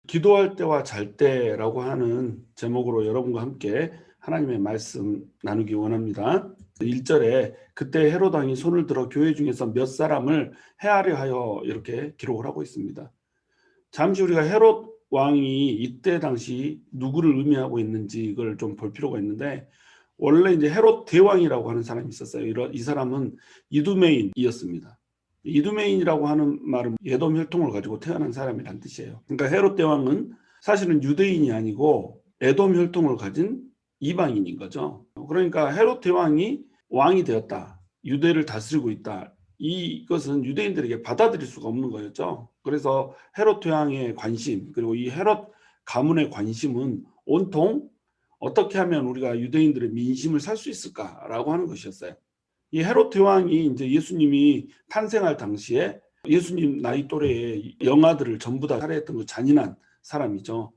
기도할 때와 잘 때라고 하는 제목으로 여러분과 함께 하나님의 말씀 나누기 원합니다. 1절에 그때 헤롯 왕이 손을 들어 교회 중에서 몇 사람을 해하려 하여 이렇게 기록을 하고 있습니다. 잠시 우리가 헤롯 왕이 이때 당시 누구를 의미하고 있는지 이걸 좀 볼 필요가 있는데, 원래 이제 헤롯 대왕이라고 하는 사람이 있었어요. 이 사람은 이두메인이었습니다. 이두메인이라고 하는 말은 에돔 혈통을 가지고 태어난 사람이란 뜻이에요. 그러니까 헤롯 대왕은 사실은 유대인이 아니고 에돔 혈통을 가진 이방인인 거죠. 그러니까 헤롯 대왕이 왕이 되었다, 유대를 다스리고 있다, 이것은 유대인들에게 받아들일 수가 없는 거였죠. 그래서 헤롯 대왕의 관심, 그리고 이 헤롯 가문의 관심은 온통 어떻게 하면 우리가 유대인들의 민심을 살 수 있을까라고 하는 것이었어요. 이 헤롯 대왕이 이제 예수님이 탄생할 당시에 예수님 나이 또래의 영아들을 전부 다 살해했던 그 잔인한 사람이죠.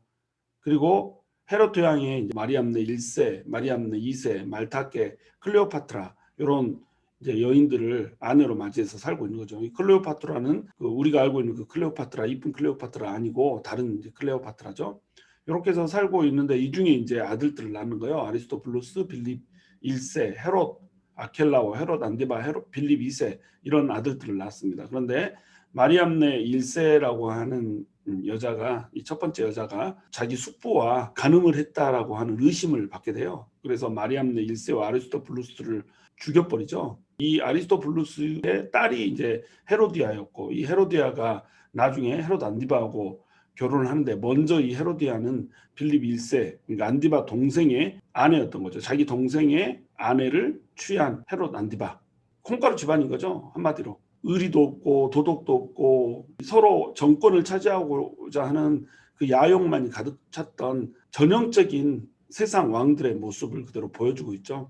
그리고 헤롯 대왕의 마리암네 1세, 마리암네 2세, 말타케, 클레오파트라 이런 이제 여인들을 아내로 맞이해서 살고 있는 거죠. 이 클레오파트라는 우리가 알고 있는 그 클레오파트라, 이쁜 클레오파트라 아니고 다른 이제 클레오파트라죠. 이렇게 해서 살고 있는데 이 중에 이제 아들들을 낳는 거예요. 아리스토블루스, 빌립 1세, 헤롯 아켈라오, 헤롯 안디바, 헤롯 빌립 2세 이런 아들들을 낳았습니다. 그런데 마리암네 1세라고 하는 여자가, 이 첫 번째 여자가 자기 숙부와 간음을 했다라고 하는 의심을 받게 돼요. 그래서 마리암네 1세와 아리스토블루스를 죽여버리죠. 이 아리스토블루스의 딸이 이제 헤로디아였고, 이 헤로디아가 나중에 헤롯 안디바하고 결혼을 하는데, 먼저 이 헤로디아는 빌립 1세, 그러니까 안디바 동생의 아내였던 거죠. 자기 동생의 아내를 취한 헤롯 안디바. 콩가루 집안인 거죠, 한마디로. 의리도 없고 도덕도 없고 서로 정권을 차지하고자 하는 그 야욕만이 가득 찼던 전형적인 세상 왕들의 모습을 그대로 보여주고 있죠.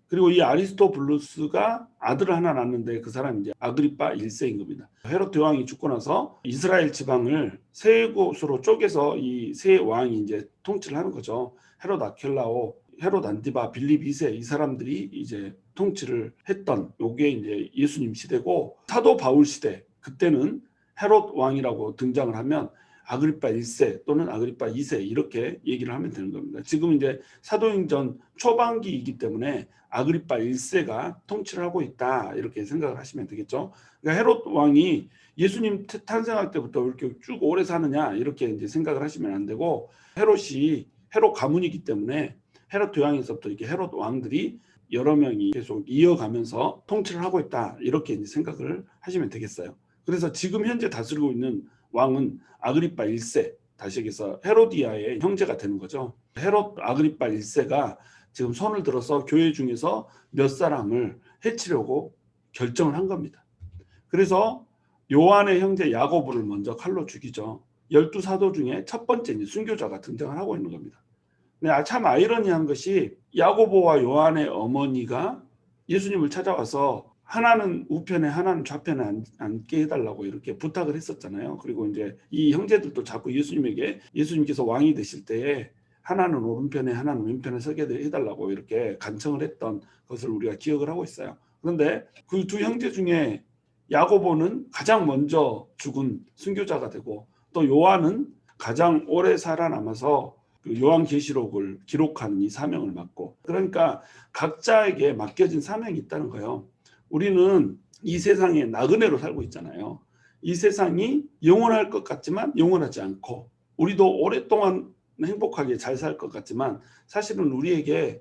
그리고 이 아리스토블루스가 아들을 하나 낳았는데 그 사람이 이제 아그리파 1세인 겁니다. 헤롯 대왕이 죽고 나서 이스라엘 지방을 세 곳으로 쪼개서 이 세 왕이 이제 통치를 하는 거죠. 헤롯 아켈라오, 헤롯 안디바, 빌립 2세 이 사람들이 이제 통치를 했던 요게 이제 예수님 시대고, 사도 바울 시대 그때는 헤롯 왕이라고 등장을 하면 아그리파 1세 또는 아그리파 2세 이렇게 얘기를 하면 되는 겁니다. 지금 이제 사도행전 초반기이기 때문에 아그리파 1세가 통치를 하고 있다 이렇게 생각을 하시면 되겠죠. 그러니까 헤롯 왕이 예수님 탄생할 때부터 이렇게 쭉 오래 사느냐 이렇게 이제 생각을 하시면 안 되고, 헤롯이 헤롯 가문이기 때문에 헤롯 대왕에서부터 이렇게 헤롯 왕들이 여러 명이 계속 이어가면서 통치를 하고 있다 이렇게 이제 생각을 하시면 되겠어요. 그래서 지금 현재 다스리고 있는 왕은 아그리파 1세, 다시 얘기해서 헤로디아의 형제가 되는 거죠. 헤롯 아그리파 1세가 지금 손을 들어서 교회 중에서 몇 사람을 해치려고 결정을 한 겁니다. 그래서 요한의 형제 야고보를 먼저 칼로 죽이죠. 12사도 중에 첫 번째 이제 순교자가 등장을 하고 있는 겁니다. 참 아이러니한 것이 야고보와 요한의 어머니가 예수님을 찾아와서 하나는 우편에 하나는 좌편에 앉게 해달라고 이렇게 부탁을 했었잖아요. 그리고 이제 이 형제들도 자꾸 예수님께서 왕이 되실 때에 하나는 오른편에 하나는 왼편에 서게 해달라고 이렇게 간청을 했던 것을 우리가 기억을 하고 있어요. 그런데 그 두 형제 중에 야고보는 가장 먼저 죽은 순교자가 되고, 또 요한은 가장 오래 살아남아서 요한계시록을 기록하는 이 사명을 맡고, 그러니까 각자에게 맡겨진 사명이 있다는 거예요. 우리는 이 세상에 나그네로 살고 있잖아요. 이 세상이 영원할 것 같지만 영원하지 않고, 우리도 오랫동안 행복하게 잘 살 것 같지만 사실은 우리에게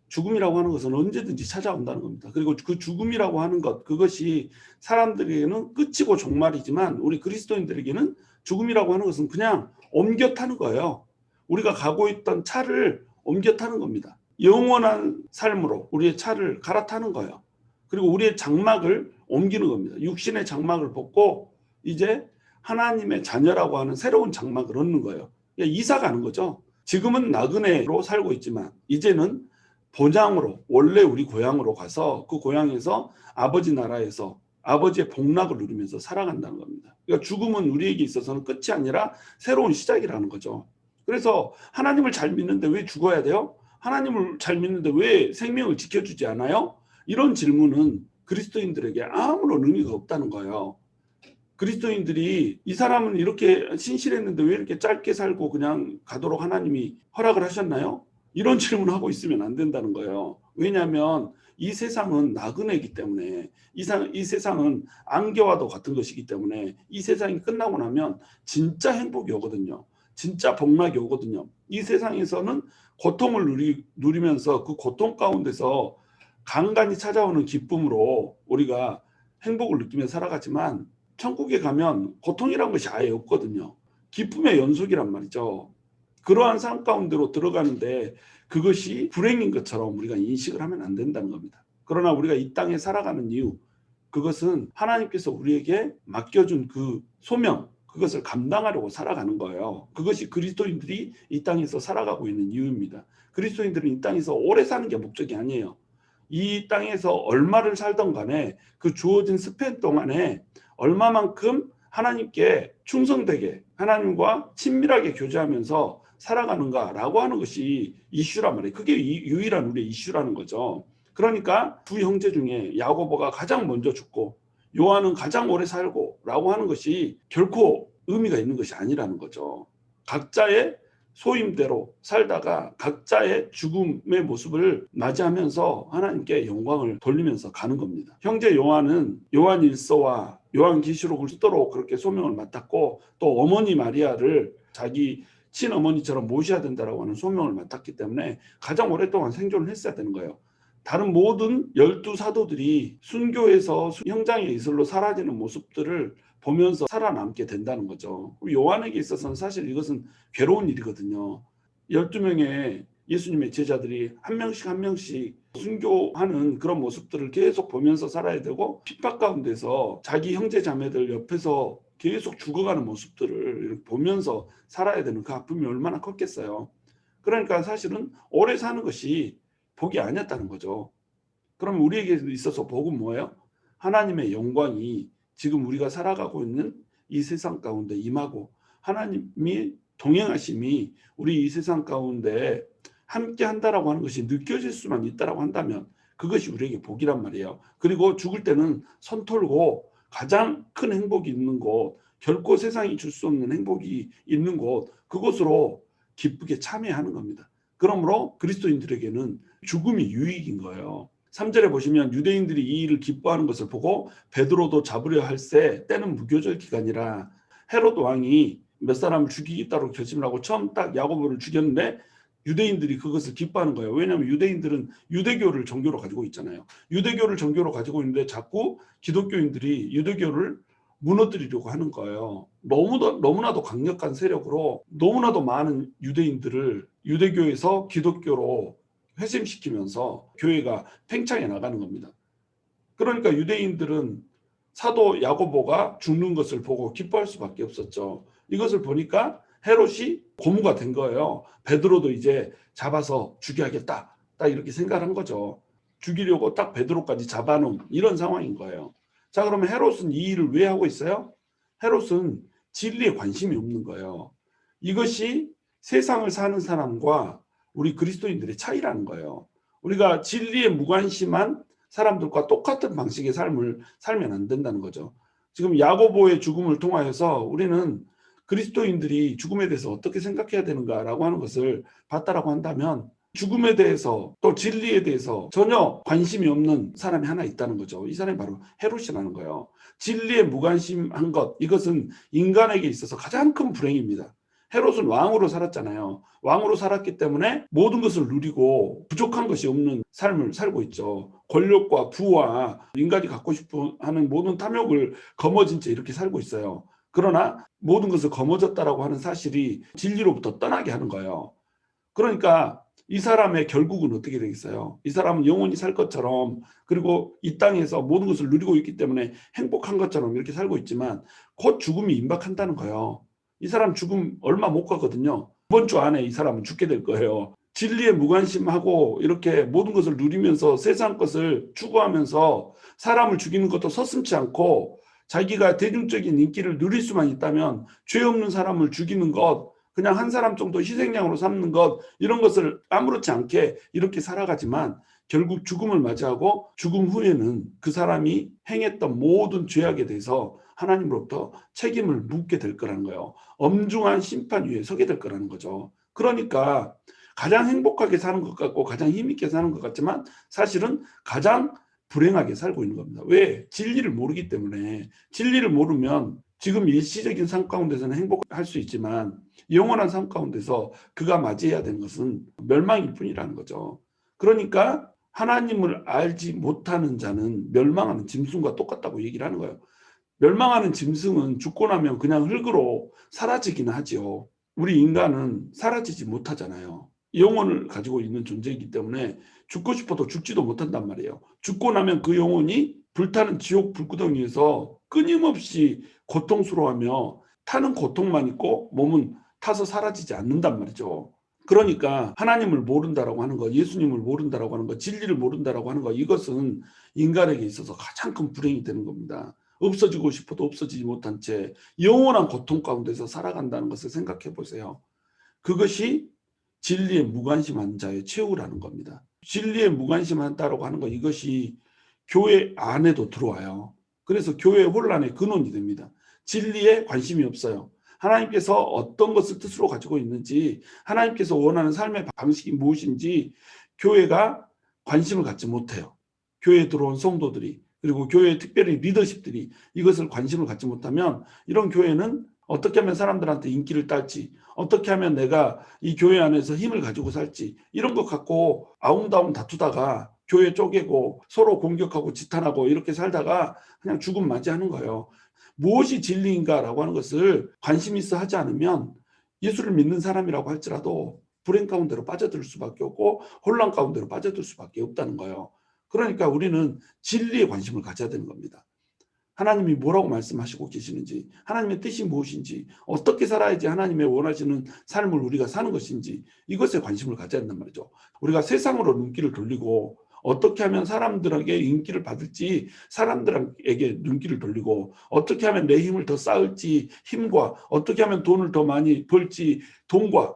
죽음이라고 하는 것은 언제든지 찾아온다는 겁니다. 그리고 그 죽음이라고 하는 것, 그것이 사람들에게는 끝이고 종말이지만 우리 그리스도인들에게는 죽음이라고 하는 것은 그냥 옮겨 타는 거예요. 우리가 가고 있던 차를 옮겨 타는 겁니다. 영원한 삶으로 우리의 차를 갈아타는 거예요. 그리고 우리의 장막을 옮기는 겁니다. 육신의 장막을 벗고 이제 하나님의 자녀라고 하는 새로운 장막을 얻는 거예요. 이사 가는 거죠. 지금은 나그네로 살고 있지만 이제는 본향으로, 원래 우리 고향으로 가서 그 고향에서 아버지 나라에서 아버지의 복락을 누리면서 살아간다는 겁니다. 그러니까 죽음은 우리에게 있어서는 끝이 아니라 새로운 시작이라는 거죠. 그래서 하나님을 잘 믿는데 왜 죽어야 돼요? 하나님을 잘 믿는데 왜 생명을 지켜주지 않아요? 이런 질문은 그리스도인들에게 아무런 의미가 없다는 거예요. 그리스도인들이 이 사람은 이렇게 신실했는데 왜 이렇게 짧게 살고 그냥 가도록 하나님이 허락을 하셨나요? 이런 질문을 하고 있으면 안 된다는 거예요. 왜냐하면 이 세상은 나그네이기 때문에 이 세상은 안개와도 같은 것이기 때문에 이 세상이 끝나고 나면 진짜 행복이 오거든요. 진짜 복락이 오거든요. 이 세상에서는 고통을 누리면서 그 고통 가운데서 간간히 찾아오는 기쁨으로 우리가 행복을 느끼며 살아가지만 천국에 가면 고통이란 것이 아예 없거든요. 기쁨의 연속이란 말이죠. 그러한 삶 가운데로 들어가는데 그것이 불행인 것처럼 우리가 인식을 하면 안 된다는 겁니다. 그러나 우리가 이 땅에 살아가는 이유, 그것은 하나님께서 우리에게 맡겨준 그 소명, 그것을 감당하려고 살아가는 거예요. 그것이 그리스도인들이 이 땅에서 살아가고 있는 이유입니다. 그리스도인들은 이 땅에서 오래 사는 게 목적이 아니에요. 이 땅에서 얼마를 살던 간에 그 주어진 스팬 동안에 얼마만큼 하나님께 충성되게 하나님과 친밀하게 교제하면서 살아가는가라고 하는 것이 이슈란 말이에요. 그게 유일한 우리의 이슈라는 거죠. 그러니까 두 형제 중에 야고보가 가장 먼저 죽고 요한은 가장 오래 살고 라고 하는 것이 결코 의미가 있는 것이 아니라는 거죠. 각자의 소임대로 살다가 각자의 죽음의 모습을 맞이하면서 하나님께 영광을 돌리면서 가는 겁니다. 형제 요한은 요한일서와 요한계시록을 쓰도록 그렇게 소명을 맡았고 또 어머니 마리아를 자기 친어머니처럼 모셔야 된다라고 하는 소명을 맡았기 때문에 가장 오랫동안 생존을 했어야 되는 거예요. 다른 모든 12사도들이 순교해서 형장의 이슬로 사라지는 모습들을 보면서 살아남게 된다는 거죠. 요한에게 있어서는 사실 이것은 괴로운 일이거든요. 12명의 예수님의 제자들이 한 명씩 한 명씩 순교하는 그런 모습들을 계속 보면서 살아야 되고 핍박 가운데서 자기 형제 자매들 옆에서 계속 죽어가는 모습들을 보면서 살아야 되는 그 아픔이 얼마나 컸겠어요. 그러니까 사실은 오래 사는 것이 복이 아니었다는 거죠. 그럼 우리에게 있어서 복은 뭐예요? 하나님의 영광이 지금 우리가 살아가고 있는 이 세상 가운데 임하고 하나님이 동행하심이 우리 이 세상 가운데 함께 한다라고 하는 것이 느껴질 수만 있다라고 한다면 그것이 우리에게 복이란 말이에요. 그리고 죽을 때는 손 털고 가장 큰 행복이 있는 곳, 결코 세상이 줄 수 없는 행복이 있는 곳, 그곳으로 기쁘게 참여하는 겁니다. 그러므로 그리스도인들에게는 죽음이 유익인 거예요. 3절에 보시면 유대인들이 이 일을 기뻐하는 것을 보고 베드로도 잡으려 할새 때는 무교절 기간이라 헤롯 왕이 몇 사람을 죽이겠다고 결심을 하고 처음 딱 야고보를 죽였는데 유대인들이 그것을 기뻐하는 거예요. 왜냐하면 유대인들은 유대교를 정교로 가지고 있잖아요. 유대교를 정교로 가지고 있는데 자꾸 기독교인들이 유대교를 무너뜨리려고 하는 거예요. 너무나도 강력한 세력으로 너무나도 많은 유대인들을 유대교에서 기독교로 회심시키면서 교회가 팽창해 나가는 겁니다. 그러니까 유대인들은 사도 야고보가 죽는 것을 보고 기뻐할 수밖에 없었죠. 이것을 보니까 헤롯이 고무가 된 거예요. 베드로도 이제 잡아서 죽여야겠다. 딱 이렇게 생각한 거죠. 죽이려고 딱 베드로까지 잡아놓은 이런 상황인 거예요. 자, 그러면 헤롯은 이 일을 왜 하고 있어요? 헤롯은 진리에 관심이 없는 거예요. 이것이 세상을 사는 사람과 우리 그리스도인들의 차이라는 거예요. 우리가 진리에 무관심한 사람들과 똑같은 방식의 삶을 살면 안 된다는 거죠. 지금 야고보의 죽음을 통하여서 우리는 그리스도인들이 죽음에 대해서 어떻게 생각해야 되는가라고 하는 것을 봤다라고 한다면 죽음에 대해서 또 진리에 대해서 전혀 관심이 없는 사람이 하나 있다는 거죠. 이 사람이 바로 헤롯이라는 거예요. 진리에 무관심한 것, 이것은 인간에게 있어서 가장 큰 불행입니다. 헤롯은 왕으로 살았잖아요. 왕으로 살았기 때문에 모든 것을 누리고 부족한 것이 없는 삶을 살고 있죠. 권력과 부와 인간이 갖고 싶어 하는 모든 탐욕을 거머쥔 채 이렇게 살고 있어요. 그러나 모든 것을 거머졌다라고 하는 사실이 진리로부터 떠나게 하는 거예요. 그러니까 이 사람의 결국은 어떻게 되겠어요? 이 사람은 영원히 살 것처럼, 그리고 이 땅에서 모든 것을 누리고 있기 때문에 행복한 것처럼 이렇게 살고 있지만 곧 죽음이 임박한다는 거예요. 이 사람 죽음 얼마 못 가거든요. 이번 주 안에 이 사람은 죽게 될 거예요. 진리에 무관심하고 이렇게 모든 것을 누리면서 세상 것을 추구하면서 사람을 죽이는 것도 서슴지 않고 자기가 대중적인 인기를 누릴 수만 있다면 죄 없는 사람을 죽이는 것, 그냥 한 사람 정도 희생양으로 삼는 것, 이런 것을 아무렇지 않게 이렇게 살아가지만 결국 죽음을 맞이하고 죽음 후에는 그 사람이 행했던 모든 죄악에 대해서 하나님으로부터 책임을 묻게 될 거라는 거예요. 엄중한 심판 위에 서게 될 거라는 거죠. 그러니까 가장 행복하게 사는 것 같고 가장 힘있게 사는 것 같지만 사실은 가장 불행하게 살고 있는 겁니다. 왜? 진리를 모르기 때문에. 진리를 모르면 지금 일시적인 삶 가운데서는 행복할 수 있지만 영원한 삶 가운데서 그가 맞이해야 되는 것은 멸망일 뿐이라는 거죠. 그러니까 하나님을 알지 못하는 자는 멸망하는 짐승과 똑같다고 얘기를 하는 거예요. 멸망하는 짐승은 죽고 나면 그냥 흙으로 사라지기는 하지요. 우리 인간은 사라지지 못하잖아요. 영혼을 가지고 있는 존재이기 때문에 죽고 싶어도 죽지도 못한단 말이에요. 죽고 나면 그 영혼이 불타는 지옥 불구덩이에서 끊임없이 고통스러워하며 타는 고통만 있고 몸은 타서 사라지지 않는단 말이죠. 그러니까 하나님을 모른다라고 하는 것, 예수님을 모른다라고 하는 것, 진리를 모른다라고 하는 것, 이것은 인간에게 있어서 가장 큰 불행이 되는 겁니다. 없어지고 싶어도 없어지지 못한 채 영원한 고통 가운데서 살아간다는 것을 생각해 보세요. 그것이 진리에 무관심한 자의 최후라는 겁니다. 진리에 무관심한다라고 하는 것, 이것이 교회 안에도 들어와요. 그래서 교회 혼란의 근원이 됩니다. 진리에 관심이 없어요. 하나님께서 어떤 것을 뜻으로 가지고 있는지, 하나님께서 원하는 삶의 방식이 무엇인지 교회가 관심을 갖지 못해요. 교회에 들어온 성도들이, 그리고 교회의 특별히 리더십들이 이것을 관심을 갖지 못하면 이런 교회는 어떻게 하면 사람들한테 인기를 딸지, 어떻게 하면 내가 이 교회 안에서 힘을 가지고 살지, 이런 것 갖고 아웅다웅 다투다가 교회 쪼개고 서로 공격하고 지탄하고 이렇게 살다가 그냥 죽음 맞이하는 거예요. 무엇이 진리인가라고 하는 것을 관심 있어 하지 않으면 예수를 믿는 사람이라고 할지라도 불행 가운데로 빠져들 수밖에 없고 혼란 가운데로 빠져들 수밖에 없다는 거예요. 그러니까 우리는 진리에 관심을 가져야 되는 겁니다. 하나님이 뭐라고 말씀하시고 계시는지, 하나님의 뜻이 무엇인지, 어떻게 살아야지 하나님의 원하시는 삶을 우리가 사는 것인지, 이것에 관심을 가져야 한단 말이죠. 우리가 세상으로 눈길을 돌리고 어떻게 하면 사람들에게 인기를 받을지 사람들에게 눈길을 돌리고, 어떻게 하면 내 힘을 더 쌓을지 힘과, 어떻게 하면 돈을 더 많이 벌지 돈과,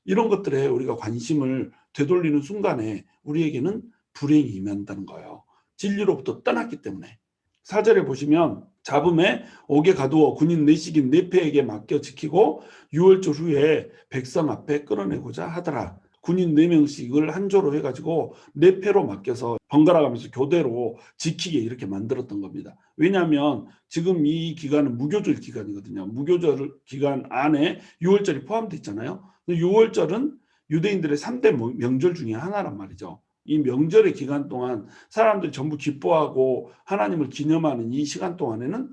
이런 것들에 우리가 관심을 되돌리는 순간에 우리에게는 불행이 임한다는 거예요. 진리로부터 떠났기 때문에. 4절에 보시면 잡음에 옥에 가두어 군인 내식인 네페에게 맡겨 지키고 6월절 후에 백성 앞에 끌어내고자 하더라. 군인 4명씩을 한 조로 해가지고 네페로 맡겨서 번갈아 가면서 교대로 지키게 이렇게 만들었던 겁니다. 왜냐하면 지금 이 기간은 무교절 기간이거든요. 무교절 기간 안에 6월절이 포함되어 있잖아요. 6월절은 유대인들의 3대 명절 중에 하나란 말이죠. 이 명절의 기간 동안 사람들이 전부 기뻐하고 하나님을 기념하는 이 시간 동안에는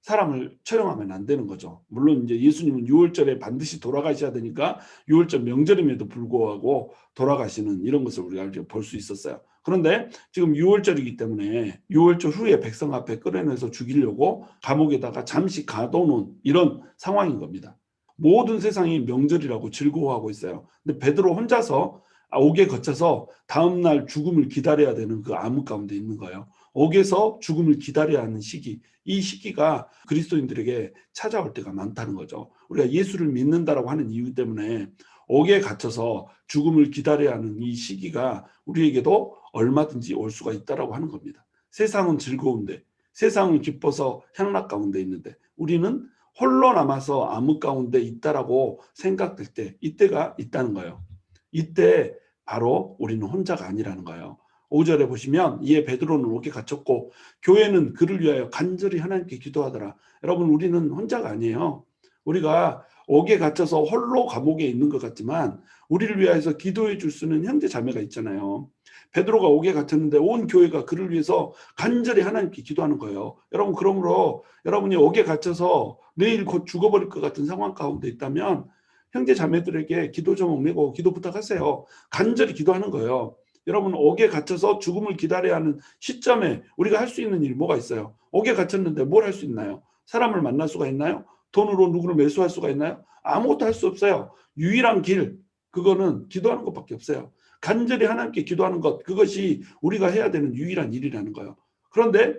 사람을 처형하면 안 되는 거죠. 물론 이제 예수님은 6월절에 반드시 돌아가셔야 되니까 6월절 명절임에도 불구하고 돌아가시는 이런 것을 우리가 볼 수 있었어요. 그런데 지금 6월절이기 때문에 6월절 후에 백성 앞에 끌어내서 죽이려고 감옥에다가 잠시 가둬놓은 이런 상황인 겁니다. 모든 세상이 명절이라고 즐거워하고 있어요. 근데 베드로 혼자서 옥에 갇혀서 다음날 죽음을 기다려야 되는 그 암흑 가운데 있는 거예요. 옥에서 죽음을 기다려야 하는 시기, 이 시기가 그리스도인들에게 찾아올 때가 많다는 거죠. 우리가 예수를 믿는다라고 하는 이유 때문에 옥에 갇혀서 죽음을 기다려야 하는 이 시기가 우리에게도 얼마든지 올 수가 있다라고 하는 겁니다. 세상은 즐거운데, 세상은 기뻐서 향락 가운데 있는데 우리는 홀로 남아서 암흑 가운데 있다라고 생각될 때, 이때가 있다는 거예요. 이때 바로 우리는 혼자가 아니라는 거예요. 5절에 보시면 이에 베드로는 옥에 갇혔고 교회는 그를 위하여 간절히 하나님께 기도하더라. 여러분, 우리는 혼자가 아니에요. 우리가 옥에 갇혀서 홀로 감옥에 있는 것 같지만 우리를 위하여서 기도해 줄 수 있는 형제 자매가 있잖아요. 베드로가 옥에 갇혔는데 온 교회가 그를 위해서 간절히 하나님께 기도하는 거예요. 여러분, 그러므로 여러분이 옥에 갇혀서 내일 곧 죽어버릴 것 같은 상황 가운데 있다면 형제 자매들에게 기도 좀 옮기고 기도 부탁하세요. 간절히 기도하는 거예요. 여러분, 옥에 갇혀서 죽음을 기다려야 하는 시점에 우리가 할 수 있는 일이 뭐가 있어요? 옥에 갇혔는데 뭘 할 수 있나요? 사람을 만날 수가 있나요? 돈으로 누구를 매수할 수가 있나요? 아무것도 할 수 없어요. 유일한 길, 그거는 기도하는 것밖에 없어요. 간절히 하나님께 기도하는 것, 그것이 우리가 해야 되는 유일한 일이라는 거예요. 그런데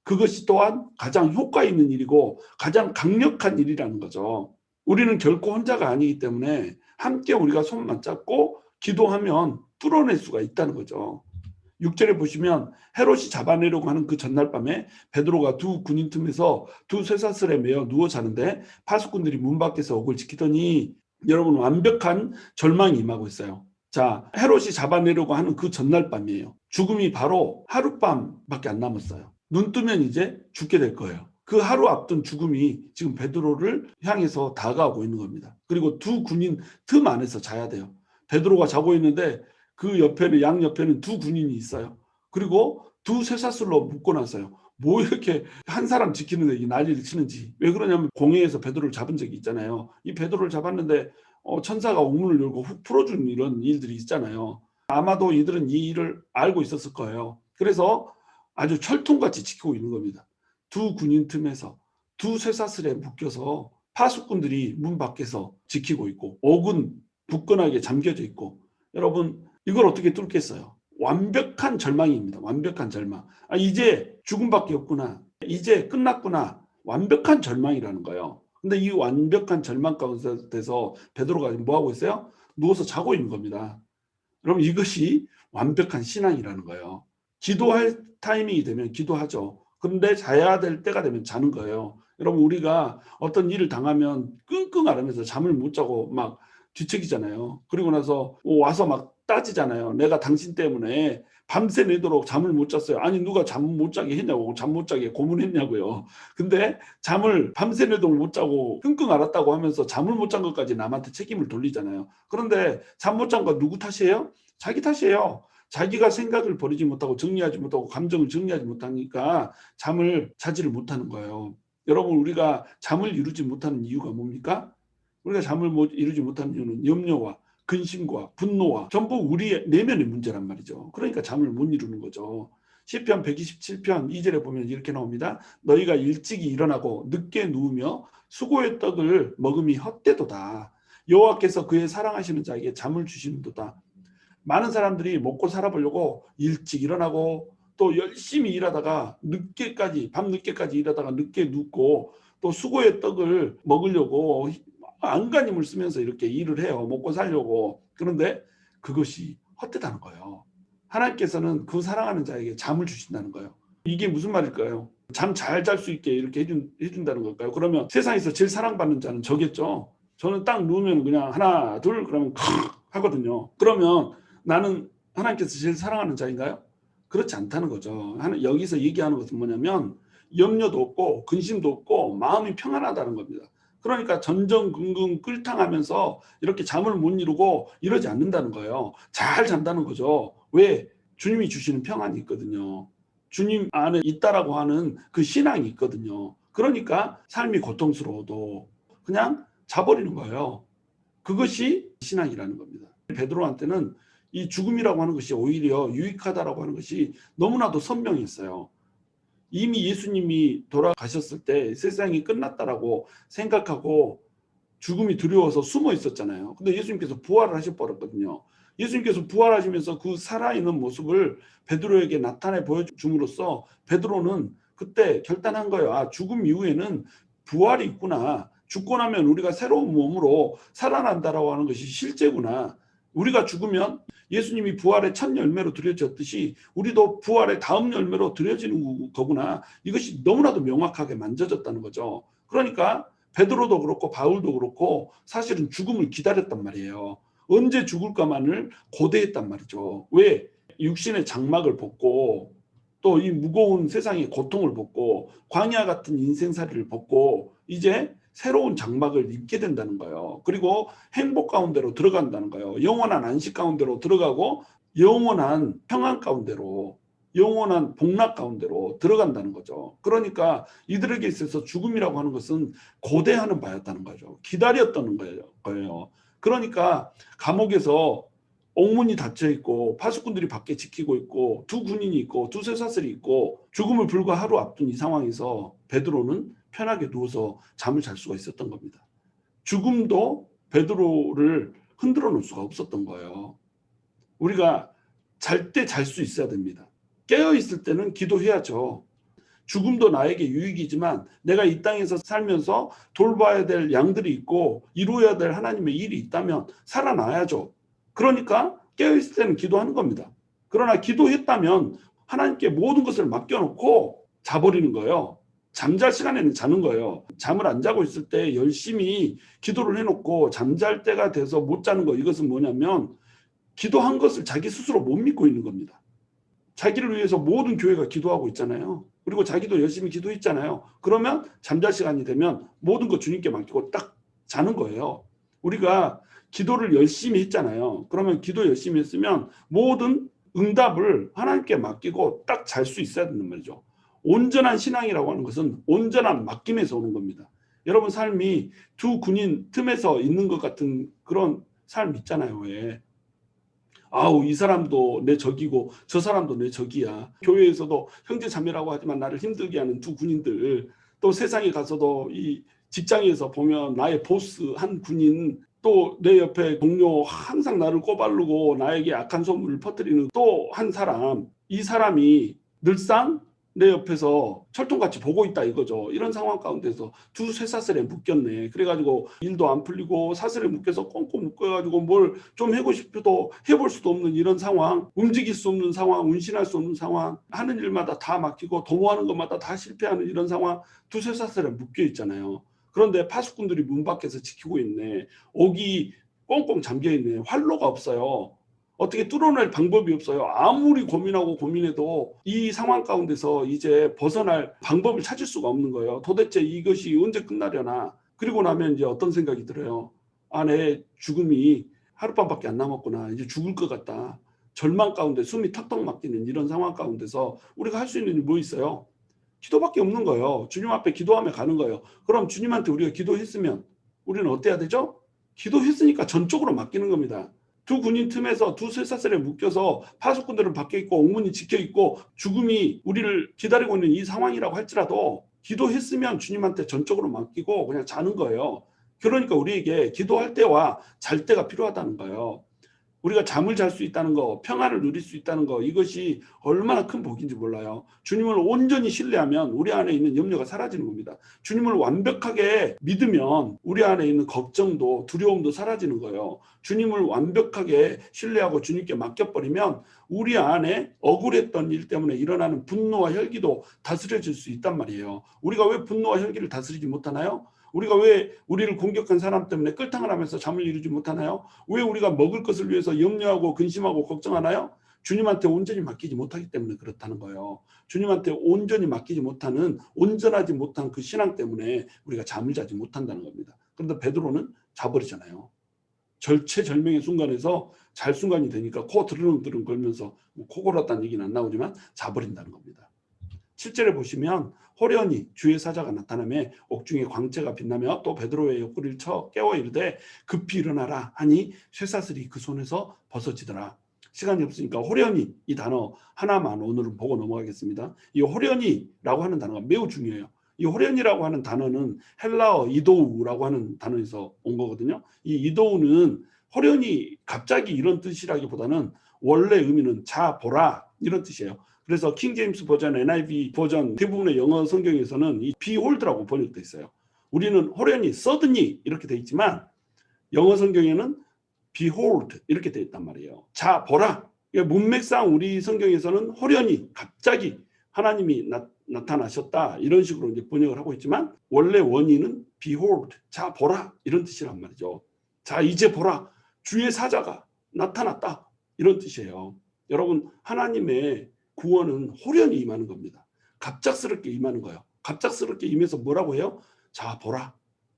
그것이 또한 가장 효과 있는 일이고 가장 강력한 일이라는 거죠. 우리는 결코 혼자가 아니기 때문에 함께 우리가 손 맞잡고 기도하면 뚫어낼 수가 있다는 거죠. 6절에 보시면 헤롯이 잡아내려고 하는 그 전날 밤에 베드로가 두 군인 틈에서 두 쇠사슬에 매어 누워 자는데 파수꾼들이 문 밖에서 옥을 지키더니, 여러분, 완벽한 절망이 임하고 있어요. 자, 헤롯이 잡아내려고 하는 그 전날 밤이에요. 죽음이 바로 하룻밤밖에 안 남았어요. 눈 뜨면 이제 죽게 될 거예요. 그 하루 앞둔 죽음이 지금 베드로를 향해서 다가오고 있는 겁니다. 그리고 두 군인 틈 안에서 자야 돼요. 베드로가 자고 있는데 그 옆에는, 양 옆에는 두 군인이 있어요. 그리고 두 쇠사슬로 묶어놨어요. 뭐 이렇게 한 사람 지키는데 이 난리를 치는지. 왜 그러냐면 공회에서 베드로를 잡은 적이 있잖아요. 이 베드로를 잡았는데 천사가 옥문을 열고 훅 풀어준 이런 일들이 있잖아요. 아마도 이들은 이 일을 알고 있었을 거예요. 그래서 아주 철통같이 지키고 있는 겁니다. 두 군인 틈에서 두 쇠사슬에 묶여서 파수꾼들이 문 밖에서 지키고 있고 옥은 굳건하게 잠겨져 있고, 여러분, 이걸 어떻게 뚫겠어요? 완벽한 절망입니다. 완벽한 절망. 이제 죽음밖에 없구나. 이제 끝났구나. 완벽한 절망이라는 거예요. 근데 이 완벽한 절망 가운데서 베드로가 뭐 하고 있어요? 누워서 자고 있는 겁니다. 여러분, 이것이 완벽한 신앙이라는 거예요. 기도할 타이밍이 되면 기도하죠. 그런데 자야 될 때가 되면 자는 거예요. 여러분, 우리가 어떤 일을 당하면 끙끙 앓으면서 잠을 못 자고 막 뒤척이잖아요. 그리고 나서 와서 막 따지잖아요. 내가 당신 때문에 밤새 내도록 잠을 못 잤어요. 아니, 누가 잠 못 자게 했냐고, 잠 못 자게 고문했냐고요. 근데 잠을 밤새 내도록 못 자고 끙끙 앓았다고 하면서 잠을 못 잔 것까지 남한테 책임을 돌리잖아요. 그런데 잠 못 잔 거 누구 탓이에요? 자기 탓이에요. 자기가 생각을 버리지 못하고 정리하지 못하고 감정을 정리하지 못하니까 잠을 자지를 못하는 거예요. 여러분, 우리가 잠을 이루지 못하는 이유가 뭡니까? 우리가 잠을 이루지 못하는 이유는 염려와 근심과 분노와 전부 우리의 내면의 문제란 말이죠. 그러니까 잠을 못 이루는 거죠. 시편 127편 2절에 보면 이렇게 나옵니다. 너희가 일찍이 일어나고 늦게 누우며 수고의 떡을 먹음이 헛되도다. 여호와께서 그의 사랑하시는 자에게 잠을 주시는도다. 많은 사람들이 먹고 살아보려고 일찍 일어나고 또 열심히 일하다가 늦게까지, 밤늦게까지 일하다가 늦게 눕고 또 수고의 떡을 먹으려고 안간힘을 쓰면서 이렇게 일을 해요. 먹고 살려고. 그런데 그것이 헛되다는 거예요. 하나님께서는 그 사랑하는 자에게 잠을 주신다는 거예요. 이게 무슨 말일까요? 잠 잘 잘 수 있게 이렇게 해준다는 걸까요? 그러면 세상에서 제일 사랑받는 자는 저겠죠. 저는 딱 누우면 그냥 하나 둘 그러면 하거든요. 그러면 나는 하나님께서 제일 사랑하는 자인가요? 그렇지 않다는 거죠. 여기서 얘기하는 것은 뭐냐면 염려도 없고 근심도 없고 마음이 평안하다는 겁니다. 그러니까 전전긍긍 끌탕하면서 이렇게 잠을 못 이루고 이러지 않는다는 거예요. 잘 잔다는 거죠. 왜? 주님이 주시는 평안이 있거든요. 주님 안에 있다라고 하는 그 신앙이 있거든요. 그러니까 삶이 고통스러워도 그냥 자버리는 거예요. 그것이 신앙이라는 겁니다. 베드로한테는 이 죽음이라고 하는 것이 오히려 유익하다라고 하는 것이 너무나도 선명했어요. 이미 예수님이 돌아가셨을 때 세상이 끝났다라고 생각하고 죽음이 두려워서 숨어 있었잖아요. 근데 예수님께서 부활을 하셔버렸거든요. 예수님께서 부활하시면서 그 살아있는 모습을 베드로에게 나타내 보여줌으로써 베드로는 그때 결단한 거예요. 죽음 이후에는 부활이 있구나. 죽고 나면 우리가 새로운 몸으로 살아난다라고 하는 것이 실제구나. 우리가 죽으면 예수님이 부활의 첫 열매로 드려졌듯이 우리도 부활의 다음 열매로 드려지는 거구나. 이것이 너무나도 명확하게 만져졌다는 거죠. 그러니까 베드로도 그렇고 바울도 그렇고 사실은 죽음을 기다렸단 말이에요. 언제 죽을까만을 고대했단 말이죠. 왜? 육신의 장막을 벗고 또 이 무거운 세상의 고통을 벗고 광야 같은 인생살이를 벗고 이제 새로운 장막을 입게 된다는 거예요. 그리고 행복 가운데로 들어간다는 거예요. 영원한 안식 가운데로 들어가고 영원한 평안 가운데로, 영원한 복락 가운데로 들어간다는 거죠. 그러니까 이들에게 있어서 죽음이라고 하는 것은 고대하는 바였다는 거죠. 기다렸다는 거예요. 그러니까 감옥에서 옥문이 닫혀 있고 파수꾼들이 밖에 지키고 있고 두 군인이 있고 두 쇠사슬이 있고 죽음을 불과 하루 앞둔 이 상황에서 베드로는 편하게 누워서 잠을 잘 수가 있었던 겁니다. 죽음도 베드로를 흔들어 놓을 수가 없었던 거예요. 우리가 잘 때 잘 수 있어야 됩니다. 깨어 있을 때는 기도해야죠. 죽음도 나에게 유익이지만 내가 이 땅에서 살면서 돌봐야 될 양들이 있고 이루어야 될 하나님의 일이 있다면 살아나야죠. 그러니까 깨어 있을 때는 기도하는 겁니다. 그러나 기도했다면 하나님께 모든 것을 맡겨놓고 자버리는 거예요. 잠잘 시간에는 자는 거예요. 잠을 안 자고 있을 때 열심히 기도를 해놓고 잠잘 때가 돼서 못 자는 거, 이것은 뭐냐면 기도한 것을 자기 스스로 못 믿고 있는 겁니다. 자기를 위해서 모든 교회가 기도하고 있잖아요. 그리고 자기도 열심히 기도했잖아요. 그러면 잠잘 시간이 되면 모든 거 주님께 맡기고 딱 자는 거예요. 우리가 기도를 열심히 했잖아요. 그러면 기도 열심히 했으면 모든 응답을 하나님께 맡기고 딱 잘 수 있어야 된단 말이죠. 온전한 신앙이라고 하는 것은 온전한 맡김에서 오는 겁니다. 여러분 삶이 두 군인 틈에서 있는 것 같은 그런 삶 있잖아요. 왜? 아우, 이 사람도 내 적이고 저 사람도 내 적이야. 교회에서도 형제 자매라고 하지만 나를 힘들게 하는 두 군인들, 또 세상에 가서도 이 직장에서 보면 나의 보스 한 군인, 또 내 옆에 동료 항상 나를 꼬바르고 나에게 악한 소문을 퍼뜨리는 또 한 사람, 이 사람이 늘상 내 옆에서 철통같이 보고 있다 이거죠. 이런 상황 가운데서 두 쇠사슬에 묶였네. 그래가지고 일도 안 풀리고 사슬에 묶여서 꽁꽁 묶여가지고 뭘 좀 해고 싶어도 해볼 수도 없는 이런 상황, 움직일 수 없는 상황, 운신할 수 없는 상황, 하는 일마다 다 막히고 도모하는 것마다 다 실패하는 이런 상황, 두 쇠사슬에 묶여 있잖아요. 그런데 파수꾼들이 문 밖에서 지키고 있네. 옥이 꽁꽁 잠겨 있네. 활로가 없어요. 어떻게 뚫어낼 방법이 없어요. 아무리 고민하고 고민해도 이 상황 가운데서 이제 벗어날 방법을 찾을 수가 없는 거예요. 도대체 이것이 언제 끝나려나. 그리고 나면 이제 어떤 생각이 들어요. 아, 내 죽음이 하룻밤밖에 안 남았구나. 이제 죽을 것 같다. 절망 가운데 숨이 턱턱 막히는 이런 상황 가운데서 우리가 할 수 있는 일이 뭐 있어요? 기도밖에 없는 거예요. 주님 앞에 기도하며 가는 거예요. 그럼 주님한테 우리가 기도했으면 우리는 어때야 되죠? 기도했으니까 전적으로 맡기는 겁니다. 두 군인 틈에서 두 쇠사슬에 묶여서 파수꾼들은 밖에 있고 옥문이 지켜 있고 죽음이 우리를 기다리고 있는 이 상황이라고 할지라도 기도했으면 주님한테 전적으로 맡기고 그냥 자는 거예요. 그러니까 우리에게 기도할 때와 잘 때가 필요하다는 거예요. 우리가 잠을 잘 수 있다는 거, 평안을 누릴 수 있다는 거, 이것이 얼마나 큰 복인지 몰라요. 주님을 온전히 신뢰하면 우리 안에 있는 염려가 사라지는 겁니다. 주님을 완벽하게 믿으면 우리 안에 있는 걱정도 두려움도 사라지는 거예요. 주님을 완벽하게 신뢰하고 주님께 맡겨버리면 우리 안에 억울했던 일 때문에 일어나는 분노와 혈기도 다스려질 수 있단 말이에요. 우리가 왜 분노와 혈기를 다스리지 못하나요? 우리가 왜 우리를 공격한 사람 때문에 끌탕을 하면서 잠을 이루지 못하나요? 왜 우리가 먹을 것을 위해서 염려하고 근심하고 걱정하나요? 주님한테 온전히 맡기지 못하기 때문에 그렇다는 거예요. 주님한테 온전히 맡기지 못하는, 온전하지 못한 그 신앙 때문에 우리가 잠을 자지 못한다는 겁니다. 그런데 베드로는 자버리잖아요. 절체절명의 순간에서 잘 순간이 되니까 코 드르렁드렁 걸면서 코 골았다는 얘기는 안 나오지만 자버린다는 겁니다. 7절에 보시면 호련히 주의 사자가 나타나며 옥중에 광채가 빛나며 또 베드로의 옆구리를 쳐 깨워 이르되 급히 일어나라 하니 쇠사슬이 그 손에서 벗어지더라. 시간이 없으니까 호련히 이 단어 하나만 오늘은 보고 넘어가겠습니다. 이 호련히라고 하는 단어가 매우 중요해요. 이 호련이라고 하는 단어는 헬라어 이도우라고 하는 단어에서 온 거거든요. 이 이도우는 호련히 갑자기 이런 뜻이라기보다는 원래 의미는 자 보라 이런 뜻이에요. 그래서 킹 제임스 버전, NIV 버전 대부분의 영어 성경에서는 이 behold라고 번역돼 있어요. 우리는 호련히 suddenly 이렇게 돼 있지만 영어 성경에는 behold 이렇게 돼 있단 말이에요. 자 보라. 문맥상 우리 성경에서는 호련히 갑자기 하나님이 나타나셨다 이런 식으로 이제 번역을 하고 있지만 원래 원인은 behold, 자 보라 이런 뜻이란 말이죠. 자 이제 보라, 주의 사자가 나타났다 이런 뜻이에요. 여러분 하나님의 구원은 호련히 임하는 겁니다. 갑작스럽게 임하는 거예요. 갑작스럽게 임해서 뭐라고 해요? 자 보라.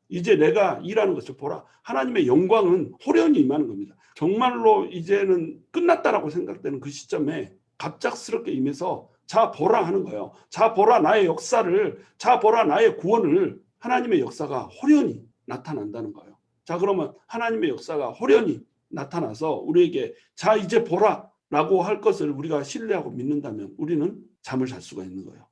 이제 내가 일하는 것을 보라. 하나님의 영광은 호련히 임하는 겁니다. 정말로 이제는 끝났다라고 생각되는 그 시점에 갑작스럽게 임해서 자 보라 하는 거예요. 자 보라 나의 역사를, 자 보라 나의 구원을. 하나님의 역사가 호련히 나타난다는 거예요. 자 그러면 하나님의 역사가 호련히 나타나서 우리에게 자 이제 보라 라고 할 것을 우리가 신뢰하고 믿는다면 우리는 잠을 잘 수가 있는 거예요.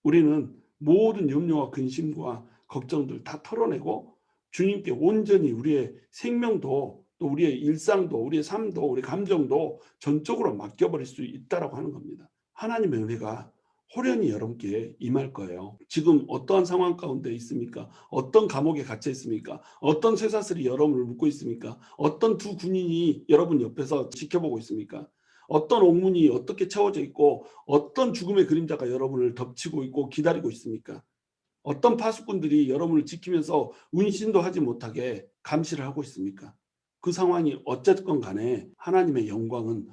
우리는 모든 염려와 근심과 걱정들 다 털어내고 주님께 온전히 우리의 생명도 또 우리의 일상도 우리의 삶도 우리 감정도 전적으로 맡겨버릴 수 있다라고 하는 겁니다. 하나님의 은혜가 호련히 여러분께 임할 거예요. 지금 어떠한 상황 가운데 있습니까? 어떤 감옥에 갇혀 있습니까? 어떤 쇠사슬이 여러분을 묶고 있습니까? 어떤 두 군인이 여러분 옆에서 지켜보고 있습니까? 어떤 옥문이 어떻게 채워져 있고 어떤 죽음의 그림자가 여러분을 덮치고 있고 기다리고 있습니까? 어떤 파수꾼들이 여러분을 지키면서 운신도 하지 못하게 감시를 하고 있습니까? 그 상황이 어쨌건 간에 하나님의 영광은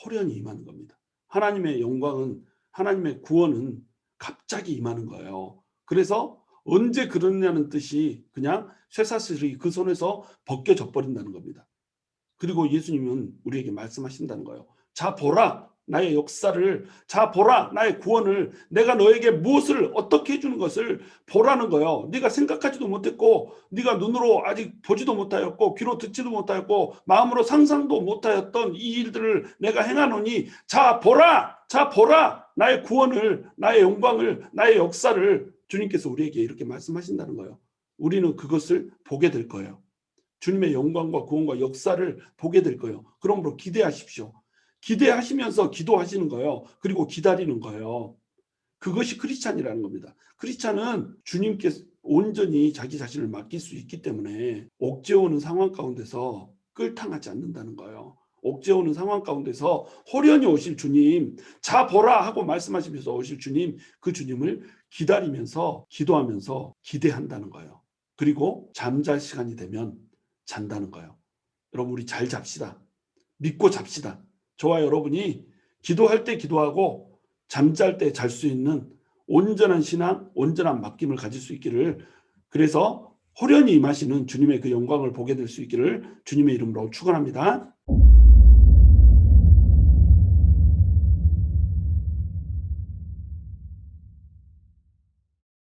호련히 임하는 겁니다. 하나님의 영광은, 하나님의 구원은 갑자기 임하는 거예요. 그래서 언제 그러냐는 뜻이 그냥 쇠사슬이 그 손에서 벗겨져 버린다는 겁니다. 그리고 예수님은 우리에게 말씀하신다는 거예요. 자 보라 나의 역사를, 자 보라 나의 구원을, 내가 너에게 무엇을 어떻게 해주는 것을 보라는 거예요. 네가 생각하지도 못했고 네가 눈으로 아직 보지도 못하였고 귀로 듣지도 못하였고 마음으로 상상도 못하였던 이 일들을 내가 행하노니 자 보라, 자 보라 나의 구원을, 나의 영광을, 나의 역사를. 주님께서 우리에게 이렇게 말씀하신다는 거예요. 우리는 그것을 보게 될 거예요. 주님의 영광과 구원과 역사를 보게 될 거예요. 그러므로 기대하십시오. 기대하시면서 기도하시는 거예요. 그리고 기다리는 거예요. 그것이 크리스찬이라는 겁니다. 크리스찬은 주님께 온전히 자기 자신을 맡길 수 있기 때문에 옥죄오는 상황 가운데서 끌당하지 않는다는 거예요. 옥죄오는 상황 가운데서 호련히 오실 주님, 자 보라 하고 말씀하시면서 오실 주님, 그 주님을 기다리면서 기도하면서 기대한다는 거예요. 그리고 잠잘 시간이 되면 잔다는 거예요. 여러분 우리 잘 잡시다. 믿고 잡시다. 저와 여러분이 기도할 때 기도하고 잠잘 때 잘 수 있는 온전한 신앙, 온전한 맡김을 가질 수 있기를, 그래서 호련히 임하시는 주님의 그 영광을 보게 될 수 있기를 주님의 이름으로 축원합니다.